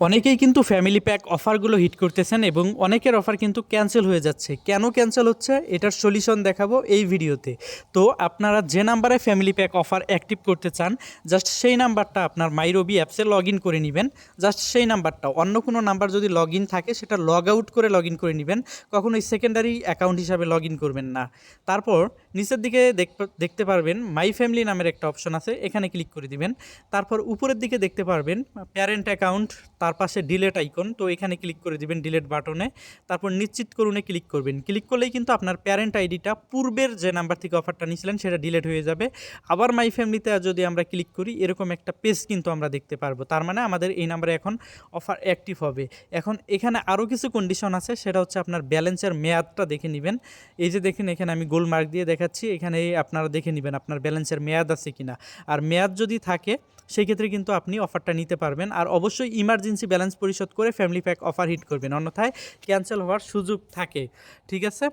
অনেকেই কিন্তু family pack অফারগুলো হিট করতেছেন এবং অনেকের অফার কিন্তু ক্যান্সেল হয়ে যাচ্ছে। কেন ক্যান্সেল হচ্ছে এটার সলিউশন দেখাবো এই ভিডিওতে। তো আপনারা যে নাম্বারে ফ্যামিলি প্যাক অফার অ্যাক্টিভ করতে চান, জাস্ট সেই নাম্বারটা আপনার মাইরবি অ্যাপসে লগ ইন করে নেবেন। জাস্ট সেই নাম্বারটা, অন্য কোনো নাম্বার যদি লগ ইন থাকে সেটা লগ আউট করে লগ ইন করে নেবেন, কখনোই সেকেন্ডারি অ্যাকাউন্ট হিসাবে লগ ইন করবেন না। তারপর নিচের দিকে দেখতে পারবেন মাই ফ্যামিলি নামের একটা অপশন আছে, এখানে ক্লিক করে দিবেন। তারপর উপরের দিকে দেখতে পারবেন প্যারেন্ট অ্যাকাউন্ট, তার পাশে ডিলেট আইকন, তো এখানে ক্লিক করে দিবেন ডিলেট বাটনে। তারপর নিশ্চিত করুনে ক্লিক করবেন। ক্লিক করলেই কিন্তু আপনার প্যারেন্ট আইডিটা পূর্বের যে নাম্বার থেকে অফারটা নিয়েছিলেন সেটা ডিলেট হয়ে যাবে। আবার মাই ফ্যামিলিতে যদি আমরা ক্লিক করি, এরকম একটা পেজ কিন্তু আমরা দেখতে পারবো। তার মানে আমাদের এই নাম্বারে এখন অফার অ্যাক্টিভ হবে। এখন এখানে আরও কিছু কন্ডিশন আছে, সেটা হচ্ছে আপনার ব্যালেন্সের মেয়াদটা দেখে নেবেন। এই যে দেখেন এখানে আমি গোল মার্ক দিয়ে দেখাচ্ছি, এখানে আপনারা দেখে নেবেন আপনার ব্যালেন্সের মেয়াদ আছে কিনা। আর মেয়াদ যদি থাকে সেই ক্ষেত্রে কিন্তু আপনি অফারটা নিতে পারবেন। আর অবশ্যই ইমার্জেন্সি ব্যালেন্স পরিশোধ করে ফ্যামিলি প্যাক অফার হিট করবেন, অন্যথায় ক্যান্সেল হওয়ার সুযোগ থাকে। ঠিক আছে।